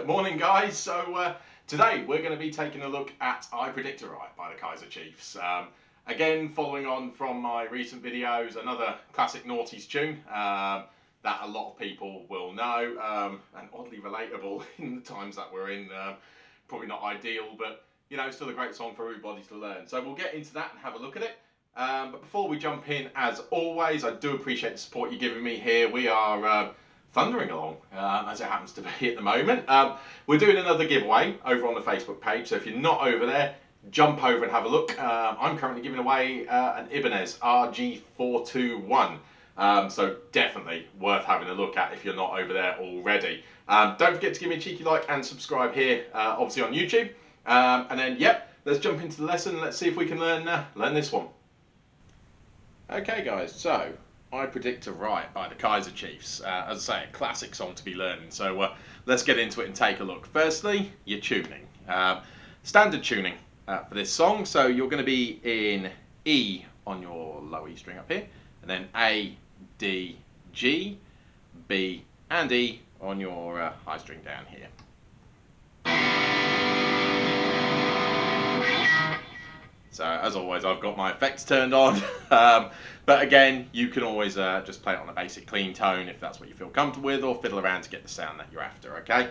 Morning guys, today we're going to be taking a look at I Predict A Riot by the Keiser Chiefs. Again, following on from my recent videos, another classic Noughties tune that a lot of people will know, and oddly relatable in the times that we're in. Probably not ideal, but you know, still a great song for everybody to learn. So we'll get into that and have a look at it. But before we jump in, as always, I do appreciate the support you're giving me here. We are thundering along, as it happens to be at the moment. We're doing another giveaway over on the Facebook page, so if you're not over there, jump over and have a look. I'm currently giving away an Ibanez RG421, so definitely worth having a look at if you're not over there already. Don't forget to give me a cheeky like and subscribe here, obviously on YouTube. And then, yep, let's jump into the lesson. Let's see if we can learn this one. Okay guys, so I Predict A Riot by the Keiser Chiefs. As I say, a classic song to be learning, so let's get into it and take a look. Firstly, your tuning. Standard tuning for this song, so you're going to be in E on your low E string up here, and then A, D, G, B and E on your high string down here. So as always, I've got my effects turned on, but again, you can always just play it on a basic clean tone if that's what you feel comfortable with, or fiddle around to get the sound that you're after, okay?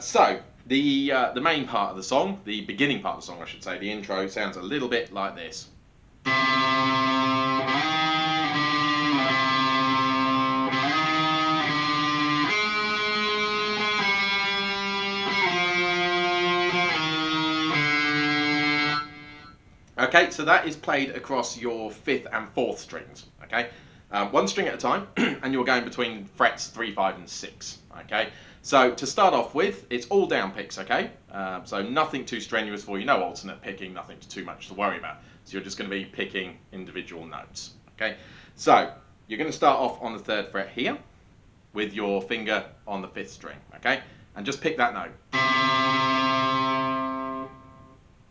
So the main part of the song, the beginning part of the song I should say, the intro, sounds a little bit like this. Okay, so that is played across your 5th and 4th strings, okay? One string at a time, and you're going between frets 3, 5 and 6, okay? So to start off with, it's all down picks, okay? So nothing too strenuous for you, no alternate picking, nothing too much to worry about. So you're just going to be picking individual notes, okay? So you're going to start off on the 3rd fret here, with your finger on the 5th string, okay? And just pick that note.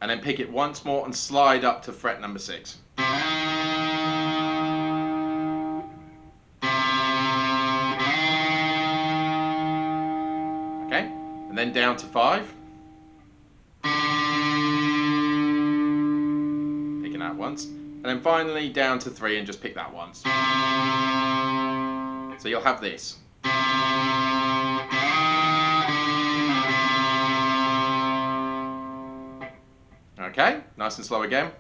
And then pick it once more and slide up to fret number 6. Okay, and then down to 5. Picking that once. And then finally down to 3 and just pick that once. So you'll have this. Okay, nice and slow again.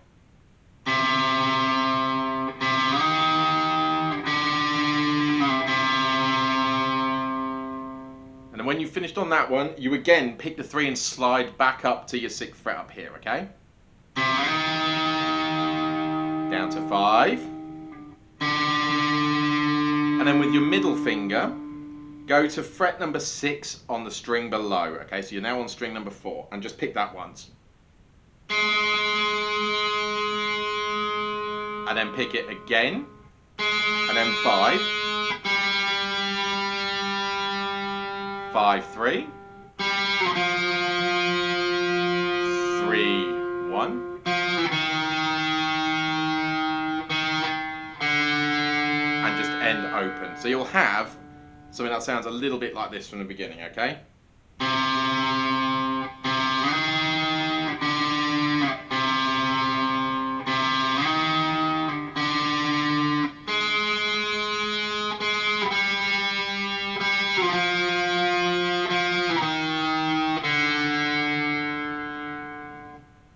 And then when you've finished on that one, you again pick the 3 and slide back up to your 6th fret up here, okay? Down to 5. And then with your middle finger, go to fret number 6 on the string below, okay? So you're now on string number 4, and just pick that once. And then pick it again, and then 5, 5, 3, 3, 1, and just end open. So you'll have something that sounds a little bit like this from the beginning, okay?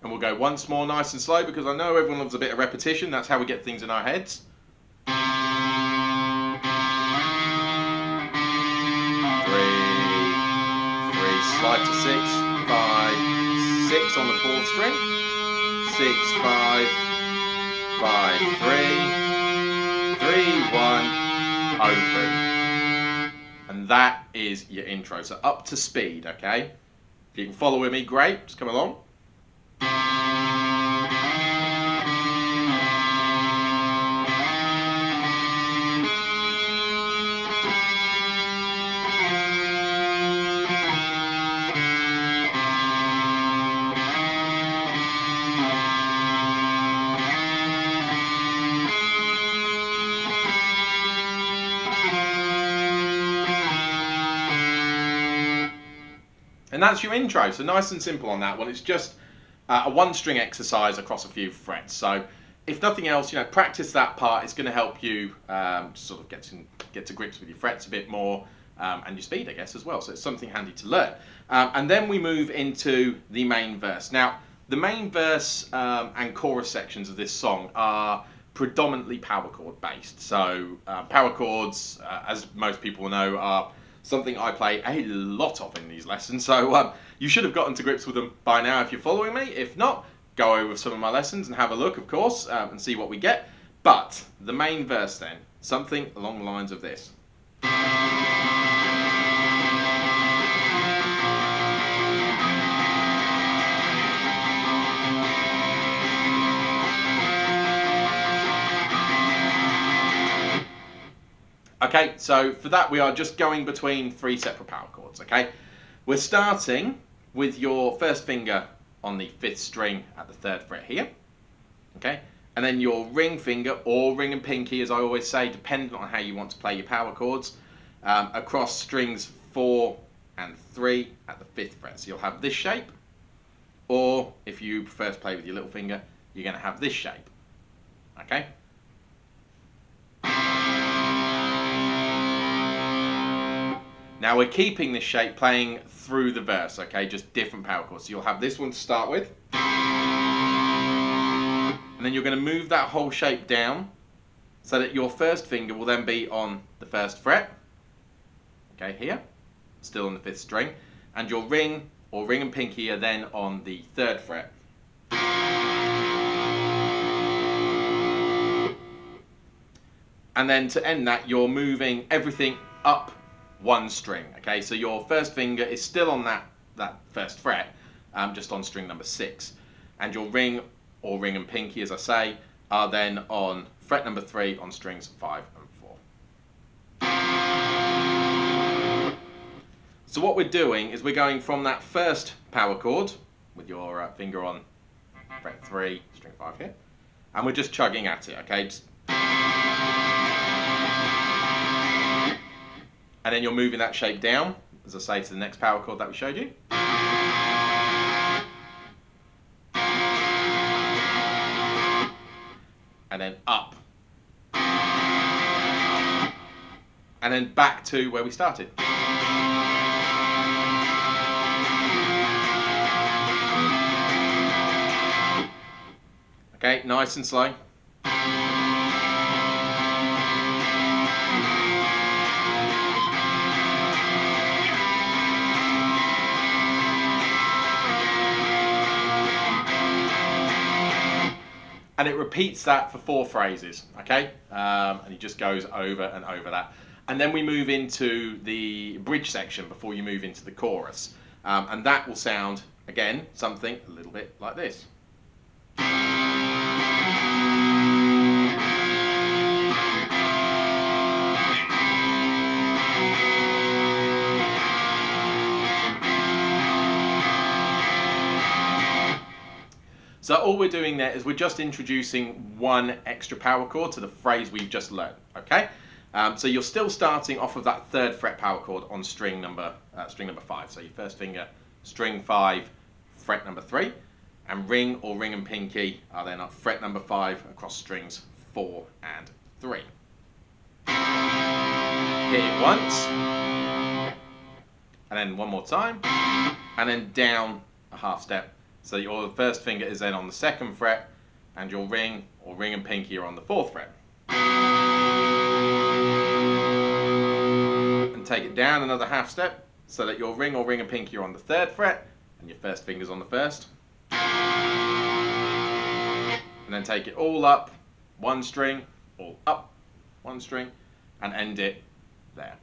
And we'll go once more nice and slow because I know everyone loves a bit of repetition. That's how we get things in our heads. 3, 3, slide to 6, 5, 6 on the 4th string, 6, 5, 5, 3, 3, 1, open. And that is your intro. So up to speed, okay? If you can follow with me, great. Just come along. And that's your intro, so nice and simple on that one. It's just a one string exercise across a few frets. So if nothing else, practice that part. It's going to help you sort of get to grips with your frets a bit more and your speed, I guess, as well. So it's something handy to learn. And then we move into the main verse. Now, the main verse and chorus sections of this song are predominantly power chord based. So power chords, as most people know, are something I play a lot of in these lessons. So you should have gotten to grips with them by now if you're following me. If not, go over some of my lessons and have a look, of course, and see what we get. But the main verse then, something along the lines of this. Okay, so for that we are just going between three separate power chords, okay? We're starting with your first finger on the 5th string at the 3rd fret here, okay? And then your ring finger, or ring and pinky as I always say, depending on how you want to play your power chords, across strings 4 and 3 at the 5th fret. So you'll have this shape, or if you prefer to play with your little finger, you're going to have this shape, okay? Now we're keeping this shape playing through the verse, okay, just different power chords. So you'll have this one to start with, and then you're going to move that whole shape down so that your first finger will then be on the 1st fret, okay, here, still on the 5th string, and your ring or ring and pinky are then on the 3rd fret. And then to end that, you're moving everything up one string, okay? So your first finger is still on that 1st fret, just on string number 6. And your ring or ring and pinky, as I say, are then on fret number 3 on strings 5 and 4. So what we're doing is we're going from that first power chord with your finger on fret 3, string 5 here, and we're just chugging at it, okay? And then you're moving that shape down, as I say, to the next power chord that we showed you. And then up. And then back to where we started. Okay, nice and slow. And it repeats that for 4 phrases, okay? And it just goes over and over that. And then we move into the bridge section before you move into the chorus. And that will sound, again, something a little bit like this. So all we're doing there is we're just introducing one extra power chord to the phrase we've just learned, okay? So you're still starting off of that 3rd fret power chord on string number 5. So your first finger, string 5, fret number 3, and ring or ring and pinky are then at fret number 5 across strings 4 and 3. Hit it once, and then one more time, and then down a half step. So your first finger is then on the 2nd fret, and your ring or ring and pinky are on the 4th fret. And take it down another half step, so that your ring or ring and pinky are on the 3rd fret, and your first finger's on the 1st. And then take it all up, one string, all up, one string, and end it there.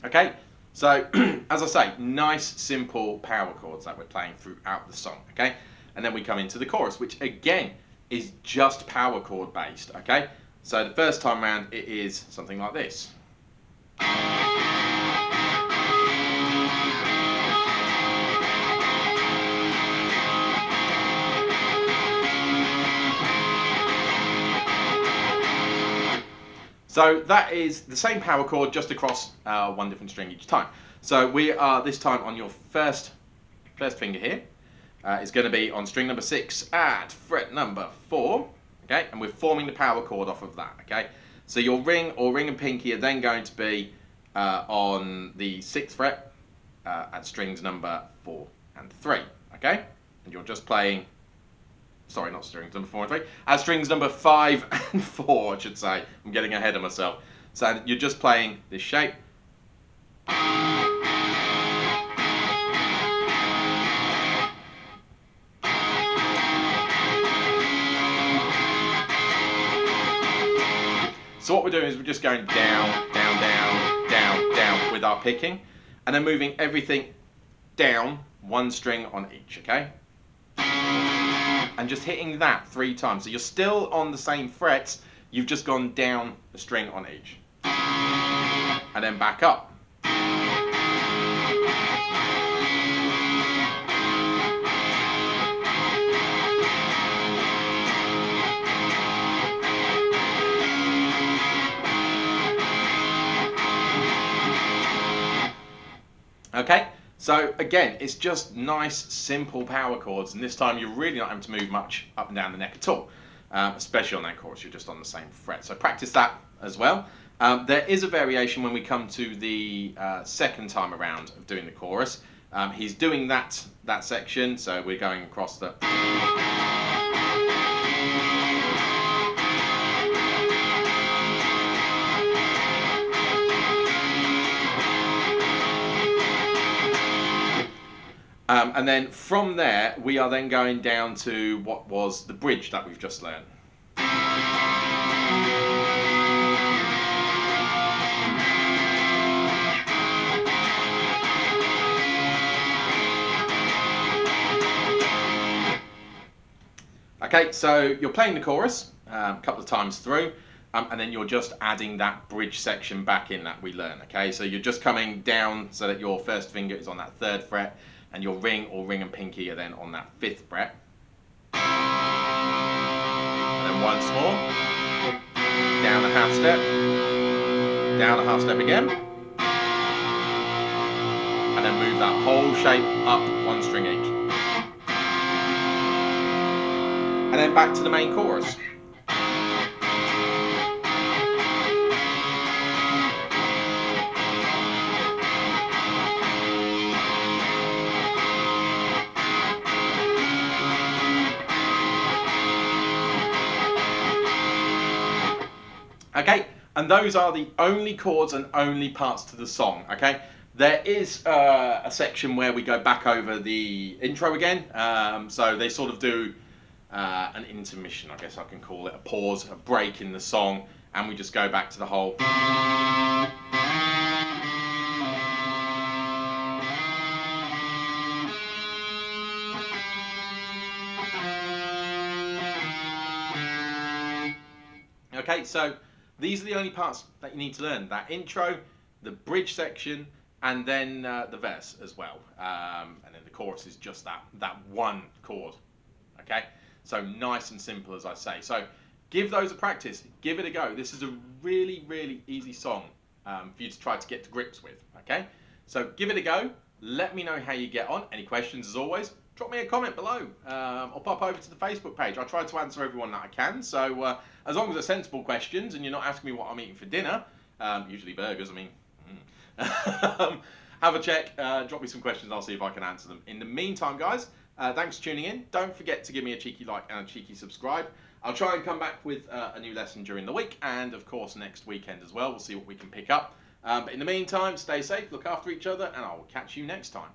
Okay, so as I say, nice simple power chords that we're playing throughout the song, okay? And then we come into the chorus, which again is just power chord based, okay? So the first time round it is something like this. So that is the same power chord just across one different string each time. So we are this time on your first finger here. Is going to be on string number 6 at fret number 4, okay, and we're forming the power chord off of that, okay. So your ring or ring and pinky are then going to be on the 6th fret at strings number 4 and 3, okay, and you're just playing, sorry, not strings number 4 and 3, at strings number 5 and 4, I should say. I'm getting ahead of myself. So you're just playing this shape. So what we're doing is we're just going down, down, down, down, down with our picking, and then moving everything down one string on each, okay? And just hitting that 3 times. So you're still on the same frets, you've just gone down a string on each. And then back up. Okay, so again, it's just nice, simple power chords, and this time you're really not having to move much up and down the neck at all, especially on that chorus, you're just on the same fret. So practice that as well. There is a variation when we come to the second time around of doing the chorus. He's doing that section, so we're going across the... and then from there, we are then going down to what was the bridge that we've just learned. Okay, so you're playing the chorus a couple of times through, and then you're just adding that bridge section back in that we learned. Okay, so you're just coming down so that your first finger is on that 3rd fret, and your ring or ring and pinky are then on that 5th fret. And then once more, down a half step, down a half step again, and then move that whole shape up one string each. And then back to the main chorus. Okay, and those are the only chords and only parts to the song, okay? There is a section where we go back over the intro again, so they sort of do an intermission, I guess I can call it, a pause, a break in the song, and we just go back to the whole... Okay, so these are the only parts that you need to learn. That intro, the bridge section, and then the verse as well. And then the chorus is just that one chord. Okay, so nice and simple, as I say. So give those a practice, give it a go. This is a really, really easy song for you to try to get to grips with. Okay, so give it a go. Let me know how you get on. Any questions, as always, drop me a comment below, or pop over to the Facebook page. I try to answer everyone that I can, so as long as they're sensible questions and you're not asking me what I'm eating for dinner, usually burgers, I mean, have a check, drop me some questions, I'll see if I can answer them. In the meantime, guys, thanks for tuning in. Don't forget to give me a cheeky like and a cheeky subscribe. I'll try and come back with a new lesson during the week, and of course next weekend as well. We'll see what we can pick up. But in the meantime, stay safe, look after each other, and I will catch you next time.